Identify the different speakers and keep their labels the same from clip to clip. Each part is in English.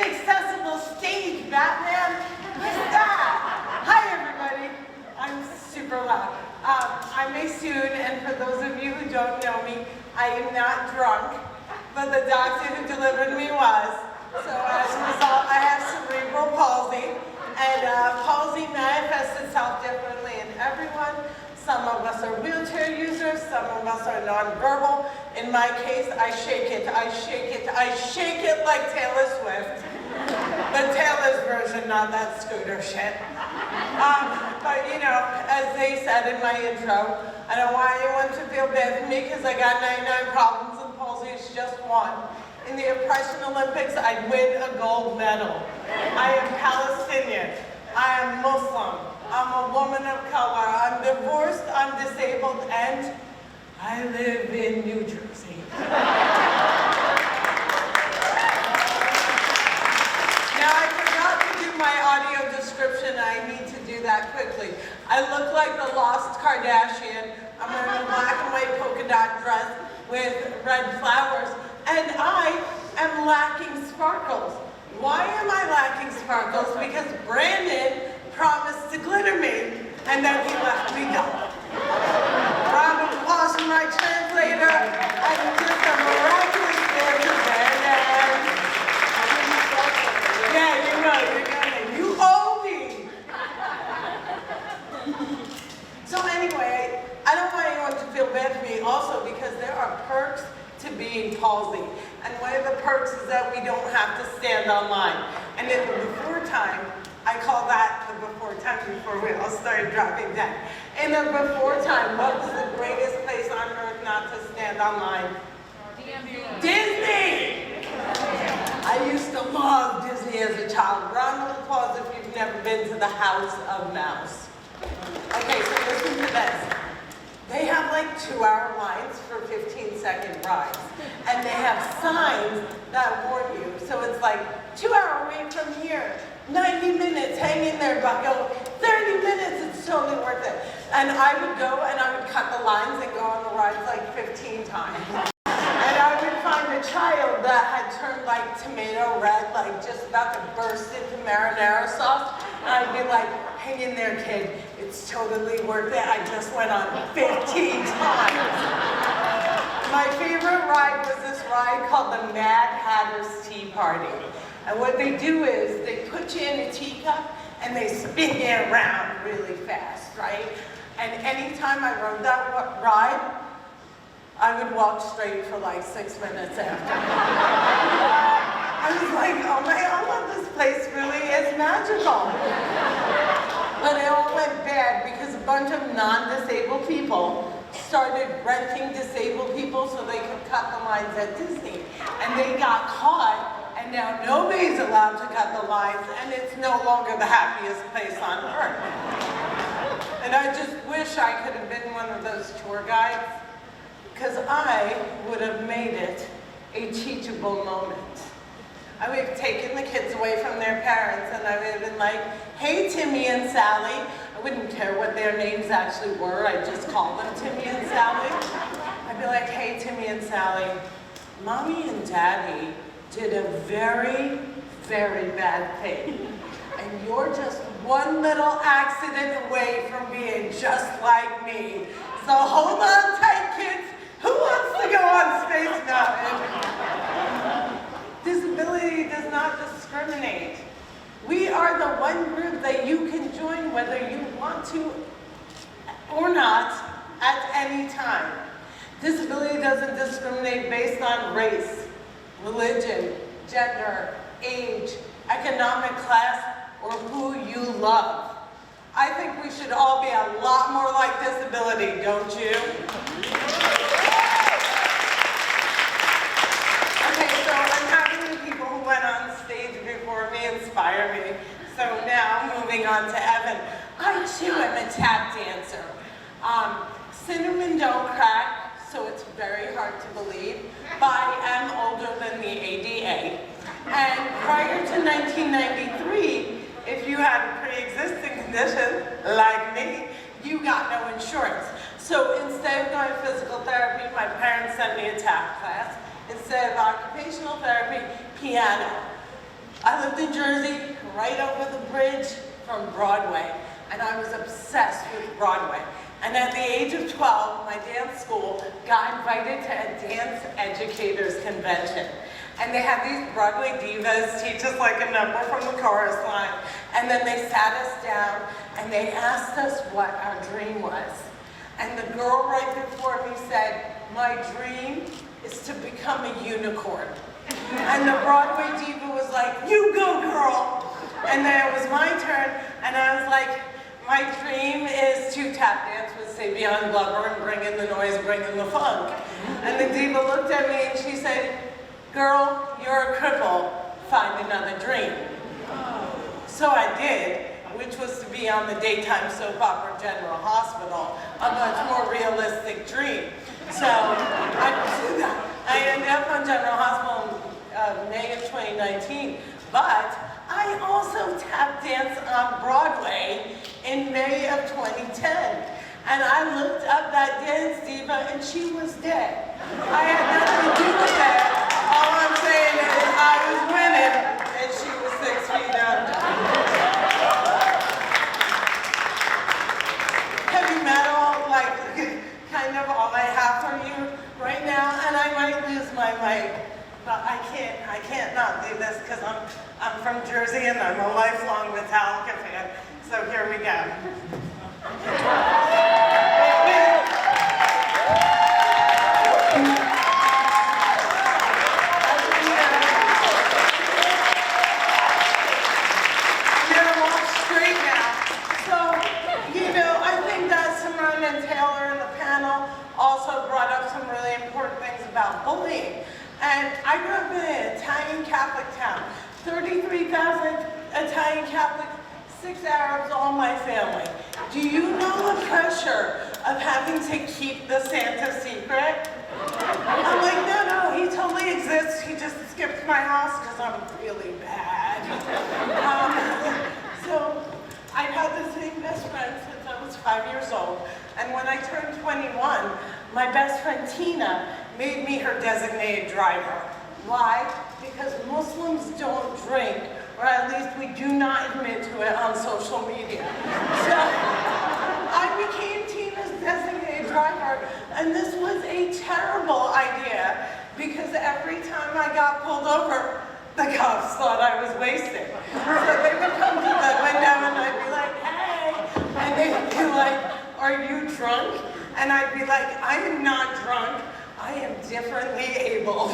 Speaker 1: inaccessible stage, Batman. Who's that? Hi, everybody. I'm super loud. I'm Maysoon, and for those of you who don't know me, I am not drunk, but the doctor who delivered me was. So as a result, I have cerebral palsy, and palsy manifests itself differently in everyone. Some of us are wheelchair users, some of us are nonverbal. In my case, I shake it, I shake it, I shake it like Taylor Swift. But Taylor's version, not that scooter shit. But you know, as they said in my intro, I don't want anyone to feel bad for me because I got 99 problems and palsy is just one. In the oppression Olympics, I'd win a gold medal. I am Palestinian. I am Muslim. I'm a woman of color. I'm divorced, I'm disabled, and I live in New Jersey. Now, I forgot to do my audio description. I need to do that quickly. I look like the lost Kardashian. I'm wearing a black and white polka dot dress with red flowers, and I am lacking sparkles. Why am I lacking sparkles? Because Brandon promised to glitter me, and then he left me dumb. Round of applause for my translator, and just a miraculous gift to Brandon. Yeah, you owe me. So anyway, I don't want anyone to feel bad for me also because there are perks to being palsy. And one of the perks is that we don't have to stand online. And in the before time, I call that the before time before we all started dropping dead. In the before time, what was the greatest place on earth not to stand online? Disney! I used to love Disney as a child. Round of applause if you've never been to the House of Mouse. Okay, so listen to this. They have like 2-hour lines for 15-second rides. And they have signs that warn you. So it's like, 2-hour wait from here. 90 minutes, hang in there, bucko. 30 minutes, it's totally worth it. And I would go and I would cut the lines and go on the rides like 15 times. And I would find a child that had turned like tomato red, like just about to burst into marinara sauce. And I'd be like, hang in there, kid. It's totally worth it. I just went on 15 times. My favorite ride was this ride called the Mad Hatter's Tea Party. And what they do is they put you in a teacup and they spin you around really fast, right? And anytime I rode that ride, I would walk straight for like 6 minutes after. I was like, oh my God, this place really is magical. But it all went bad because a bunch of non-disabled people started renting disabled people so they could cut the lines at Disney. And they got caught. And now nobody's allowed to cut the lines, and it's no longer the happiest place on earth. And I just wish I could have been one of those tour guides, because I would have made it a teachable moment. I would have taken the kids away from their parents, and I would have been like, hey, Timmy and Sally. I wouldn't care what their names actually were. I'd just call them Timmy and Sally. I'd be like, hey, Timmy and Sally, Mommy and Daddy did a very, very bad thing. And you're just one little accident away from being just like me. So hold on tight, kids. Who wants to go on Space Mountain? Disability does not discriminate. We are the one group that you can join whether you want to or not at any time. Disability doesn't discriminate based on race, religion, gender, age, economic class, or who you love. I think we should all be a lot more like disability, don't you? Okay, so I'm having the people who went on stage before me inspire me. So now, moving on to Evan. I too am a tap dancer. Cinnamon don't crack, so it's very hard to believe, but I am older than the ADA. And prior to 1993, if you had a pre-existing condition, like me, you got no insurance. So instead of going to physical therapy, my parents sent me a tap class. Instead of occupational therapy, piano. I lived in Jersey, right over the bridge from Broadway, and I was obsessed with Broadway. And at the age of 12, my dance school got invited to a dance educators convention. And they had these Broadway divas teach us like a number from the chorus line. And then they sat us down and they asked us what our dream was. And the girl right before me said, "My dream is to become a unicorn." And the Broadway diva was like, "You go, girl." And then it was my turn, and I was like, "My dream is to tap dance with Savion Glover and bring in the noise, bring in the funk." And the diva looked at me and she said, "Girl, you're a cripple, find another dream." So I did, which was to be on the daytime soap opera General Hospital, a much more realistic dream. So I ended up on General Hospital in May of 2019, but I also tap danced on Broadway in May of 2010. And I looked up that dance diva and she was dead. I had nothing to do with that. All I'm saying is I was winning and she was 6 feet under. Heavy metal, like kind of all I have for you right now, and I might lose my mic. But I can't not do this because I'm from Jersey and I'm a lifelong Metallica fan. So here we go. I'm gonna walk straight now. So, you know, I think that Simone and Taylor in the panel also brought up some really important things about bullying. And I grew up in an Italian Catholic town, 33,000 Italian Catholics, 6 Arabs, all my family. Do you know the pressure of having to keep the Santa secret? I'm like, no, he totally exists. He just skipped my house because I'm really bad. So I've had the same best friend since I was 5 years old. And when I turned 21, my best friend Tina made me her designated driver. Why? Because Muslims don't drink, or at least we do not admit to it on social media. So I became Tina's designated driver, and this was a terrible idea because every time I got pulled over, the cops thought I was wasted. So they would come to the window and I'd be like, "Hey," and they'd be like, "Are you drunk?" And I'd be like, "I am not drunk. I am differently abled."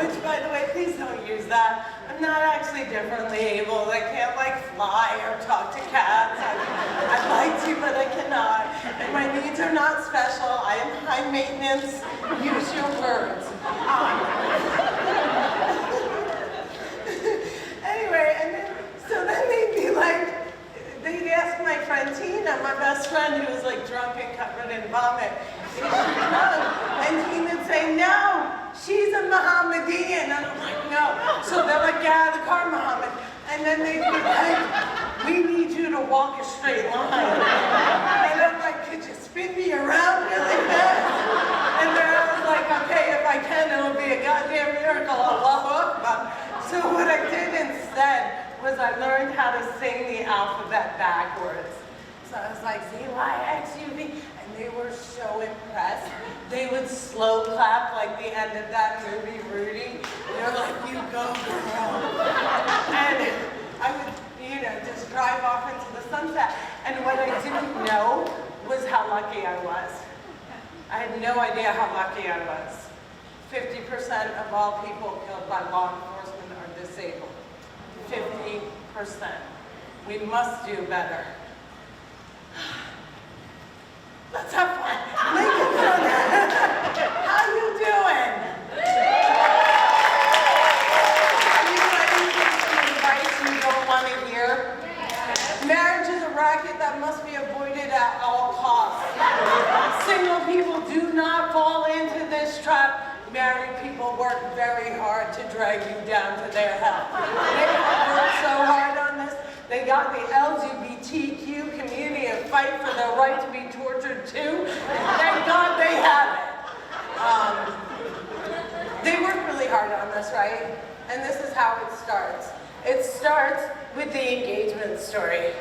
Speaker 1: Which, by the way, please don't use that. I'm not actually differently abled. I can't like fly or talk to cats. I'd like to, but I cannot. And my needs are not special. I am high maintenance. Use your words. Anyway, and then, so then they'd be like, they'd ask my friend Tina, my best friend who was like drunk and covered in vomit, "Is she drunk?" And Tina'd say, "No, she's a Mohammedan." And I'm like, "No." So they're like, "Get out of the car, Mohammed." And then they'd be like, "We need you to walk a straight line." And I'm like, "Could you spin me around really fast?" And then I was like, "Okay, if I can, it'll be a goddamn miracle. Allahu Akbar." So what I did instead was I learned how to sing the alphabet backwards. So I was like, Z-Y-X-U-V, and they were so impressed. They would slow clap like the end of that movie, Rudy. They're like, "You go, girl." And I would, you know, just drive off into the sunset. And what I didn't know was how lucky I was. I had no idea how lucky I was. 50% of all people killed by law enforcement are disabled. 50%. We must do better. Let's have fun. Lincoln Center. How you doing? Are you ready for some advice you don't want to hear? Marriage is a racket that must be avoided at all costs. Single people do not fall into this trap. Married people work very hard to drag you down to their hell. They have worked so hard on this. They got the LGBTQ community to fight for their right to be tortured too. Thank God they have it. They work really hard on this, right? And this is how it starts. It starts with the engagement story.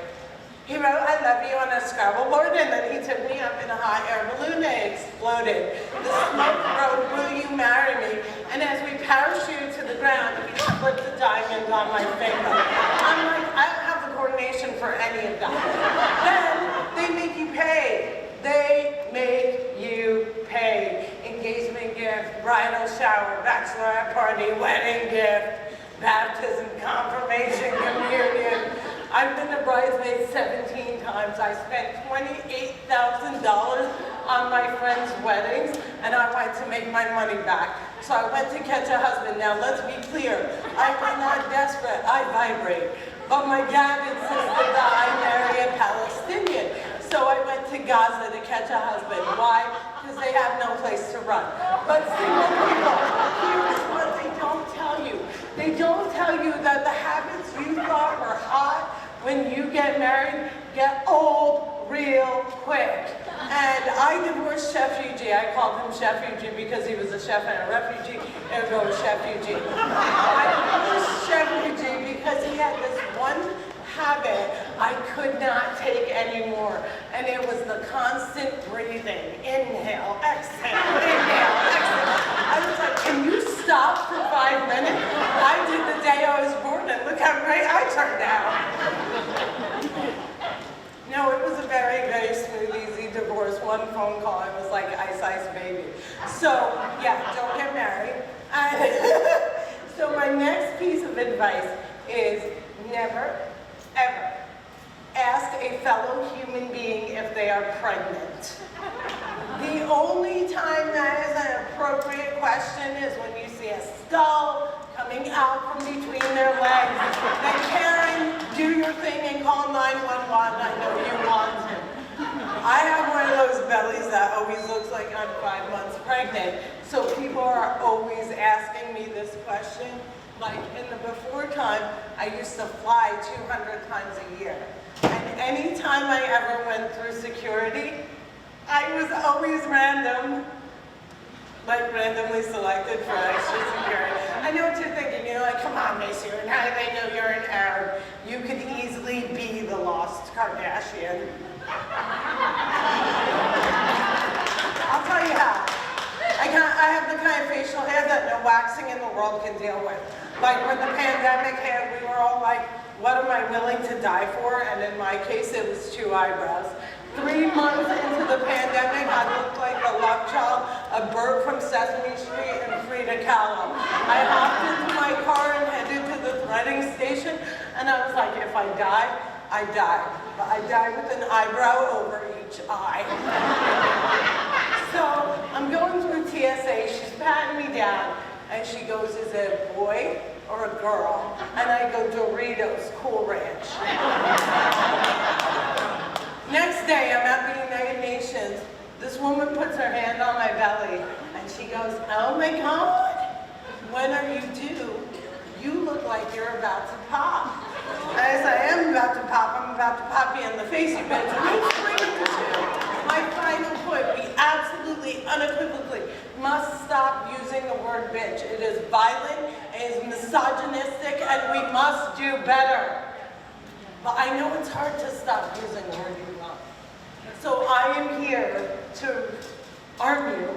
Speaker 1: He wrote, "I love you" on a Scrabble board, and then he took me up in a hot air balloon and it exploded. The smoke wrote, "Will you marry me?" And as we parachuted to the ground, he slipped a diamond on my finger. I'm like, I don't have the coordination for any of that. Then they make you pay. They make you pay. Engagement gift, bridal shower, bachelorette party, wedding gift, baptism, confirmation, communion. I've been a bridesmaid 17 times. I spent $28,000 on my friends' weddings, and I wanted to make my money back. So I went to catch a husband. Now let's be clear, I was not desperate, I vibrate. But my dad insisted that I marry a Palestinian. So I went to Gaza to catch a husband. Why? Because they have no place to run. But single people, here's what they don't tell you. They don't tell you that the habits you thought were hot when you get married get old real quick. And I divorced Chef Fuji. I called him Chef Fuji because he was a chef and a refugee, ergo Chef Fuji. I divorced Chef Fuji because he had this one habit I could not take anymore. And it was the constant breathing. Inhale, exhale, inhale, exhale. I was like, can you stop for 5 minutes? I did the day I was born, and look how great I turned out. No, it was a very, very smooth, easy divorce. One phone call, it was like Ice Ice Baby. So, yeah, don't get married. So my next piece of advice is never, ever ask a fellow human being if they are pregnant. The only time that is an appropriate question is when you see a skull coming out from between their legs. Then Karen, do your thing and call 911. I know you want him. I have one of those bellies that always looks like I'm 5 months pregnant. So people are always asking me this question. Like in the before time, I used to fly 200 times a year. And any time I ever went through security, I was always random, like randomly selected for extra security. I know what you're thinking, like, come on, Maysoon, how do they know you're an Arab? You could easily be the lost Kardashian. I'll tell you how. I have the kind of facial hair that no waxing in the world can deal with. Like when the pandemic hit, we were all like, what am I willing to die for? And in my case, it was 2 eyebrows. 3 months into the pandemic, I looked like the love child of Bert from Sesame Street and Frida Kahlo. I hopped into my car and headed to the threading station, and I was like, if I die, I die. But I die with an eyebrow over each eye. So I'm going through TSA, she's patting me down, and she goes, is it a boy or a girl? And I go, Doritos, Cool Ranch. Next day, I'm at the United Nations. This woman puts her hand on my belly, and she goes, oh my God, when are you due? You look like you're about to pop. And I said, I am about to pop. I'm about to pop you in the face, you bitch. My final point, we absolutely, unequivocally must stop using the word bitch. It is violent, it is misogynistic, and we must do better. But I know it's hard to stop using the word you love. So I am here to arm you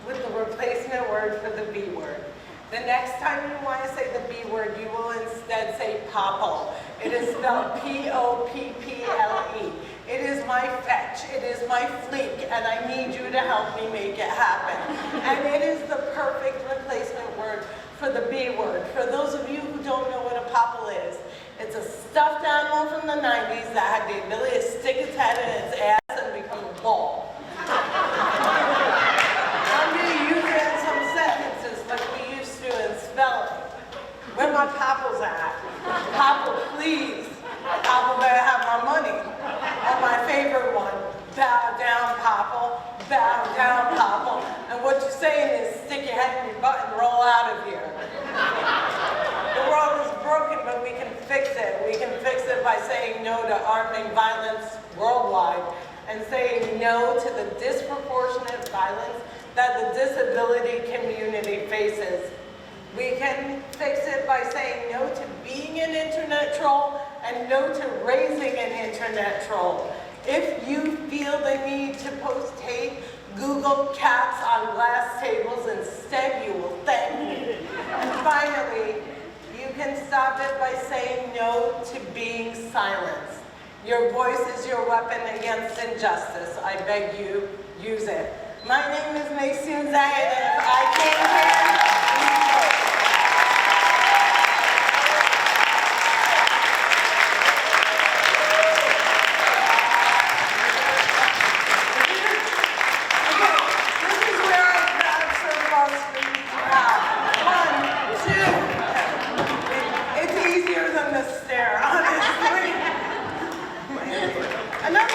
Speaker 1: with the replacement word for the B word. The next time you want to say the B word, you will instead say popple. It is spelled P-O-P-P-L-E. It is my fetch, it is my fleek, and I need you to help me make it happen. And it is the perfect replacement word for the B word. For those of you who don't know what a popple is, it's a stuffed animal from the 90s that had the ability to stick its head in its ass and become a ball. I'm going to use it in some sentences like we used to in spelling. Where my popples at? Popple, please. Popple better have my money. Or my favorite one, bow down, popple, bow down, popple. And what you're saying is stick your head in your butt and roll out of here. The world is broken, but we can fix it. We can fix it by saying no to arming violence worldwide and saying no to the disproportionate violence that the disability community faces. We can fix it by saying no to being an troll and no to raising an internet troll. If you feel the need to post hate, Google cats on glass tables instead, you will thank me. And finally, you can stop it by saying no to being silenced. Your voice is your weapon against injustice. I beg you, use it. My name is Maysoon, Zayid, and if I came here, Another